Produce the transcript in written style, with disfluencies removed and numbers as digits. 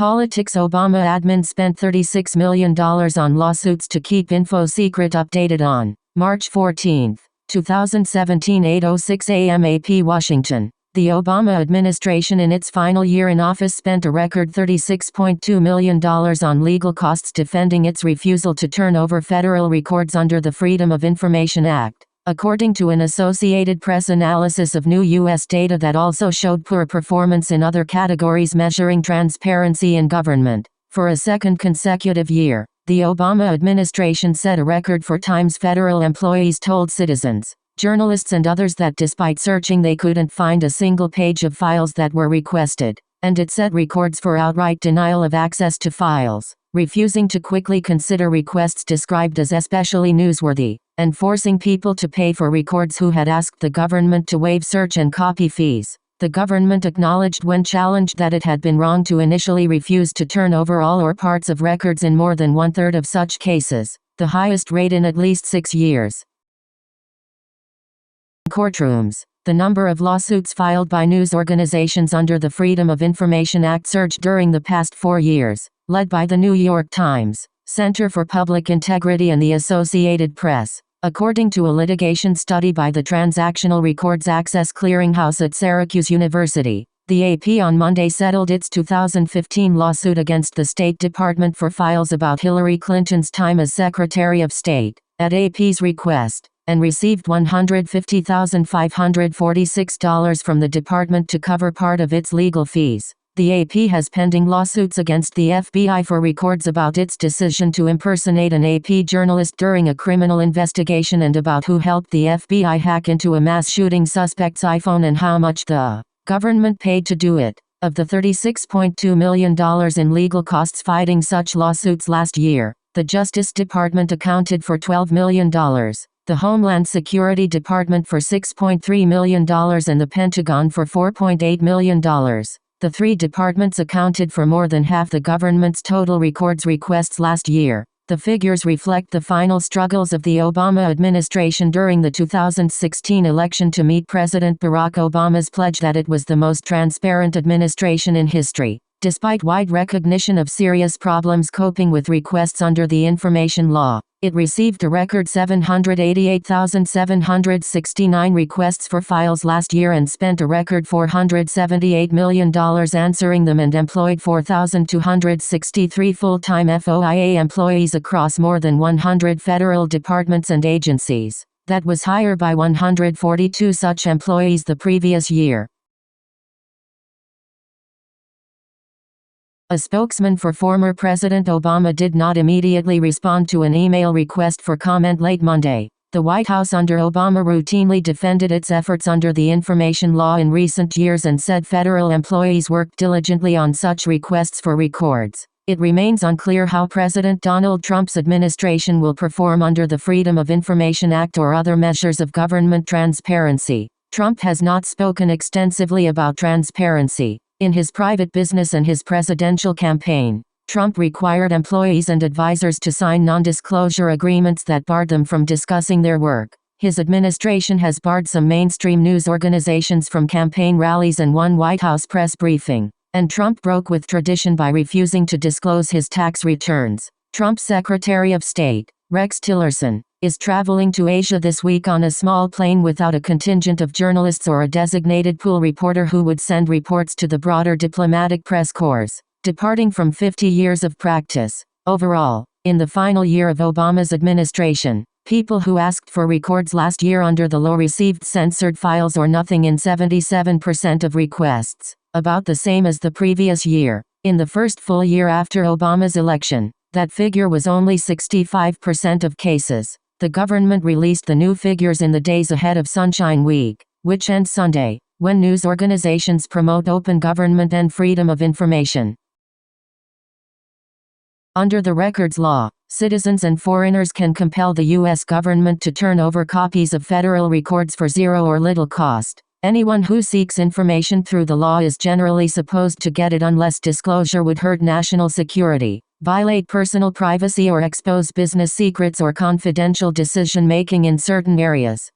Politics. Obama admin spent $36 million on lawsuits to keep info secret. Updated on March 14, 2017, 8:06 a.m. AP Washington. The Obama administration in its final year in office spent a record $36.2 million on legal costs defending its refusal to turn over federal records under the Freedom of Information Act, according to an Associated Press analysis of new U.S. data that also showed poor performance in other categories measuring transparency in government. For a second consecutive year, the Obama administration set a record for times federal employees told citizens, journalists and others that despite searching they couldn't find a single page of files that were requested, and it set records for outright denial of access to files, refusing to quickly consider requests described as especially newsworthy, and forcing people to pay for records who had asked the government to waive search and copy fees. The government acknowledged when challenged that it had been wrong to initially refuse to turn over all or parts of records in more than one-third of such cases, the highest rate in at least 6 years. Courtrooms. The number of lawsuits filed by news organizations under the Freedom of Information Act surged during the past 4 years, led by the New York Times, Center for Public Integrity and the Associated Press. According to a litigation study by the Transactional Records Access Clearinghouse at Syracuse University, the AP on Monday settled its 2015 lawsuit against the State Department for files about Hillary Clinton's time as Secretary of State, at AP's request, and received $150,546 from the department to cover part of its legal fees. The AP has pending lawsuits against the FBI for records about its decision to impersonate an AP journalist during a criminal investigation and about who helped the FBI hack into a mass shooting suspect's iPhone and how much the government paid to do it. Of the $36.2 million in legal costs fighting such lawsuits last year, the Justice Department accounted for $12 million. The Homeland Security Department for $6.3 million and the Pentagon for $4.8 million. The three departments accounted for more than half the government's total records requests last year. The figures reflect the final struggles of the Obama administration during the 2016 election to meet President Barack Obama's pledge that it was the most transparent administration in history. Despite wide recognition of serious problems coping with requests under the information law, it received a record 788,769 requests for files last year and spent a record $478 million answering them and employed 4,263 full-time FOIA employees across more than 100 federal departments and agencies. That was higher by 142 such employees the previous year. A spokesman for former President Obama did not immediately respond to an email request for comment late Monday. The White House under Obama routinely defended its efforts under the information law in recent years and said federal employees worked diligently on such requests for records. It remains unclear how President Donald Trump's administration will perform under the Freedom of Information Act or other measures of government transparency. Trump has not spoken extensively about transparency. In his private business and his presidential campaign, Trump required employees and advisors to sign non-disclosure agreements that barred them from discussing their work. His administration has barred some mainstream news organizations from campaign rallies and one White House press briefing. And Trump broke with tradition by refusing to disclose his tax returns. Trump's Secretary of State, Rex Tillerson, is traveling to Asia this week on a small plane without a contingent of journalists or a designated pool reporter who would send reports to the broader diplomatic press corps, departing from 50 years of practice. Overall, in the final year of Obama's administration, people who asked for records last year under the law received censored files or nothing in 77% of requests, about the same as the previous year. In the first full year after Obama's election, that figure was only 65% of cases. The government released the new figures in the days ahead of Sunshine Week, which ends Sunday, when news organizations promote open government and freedom of information. Under the Records Law, citizens and foreigners can compel the U.S. government to turn over copies of federal records for zero or little cost. Anyone who seeks information through the law is generally supposed to get it unless disclosure would hurt national security, violate personal privacy or expose business secrets or confidential decision-making in certain areas.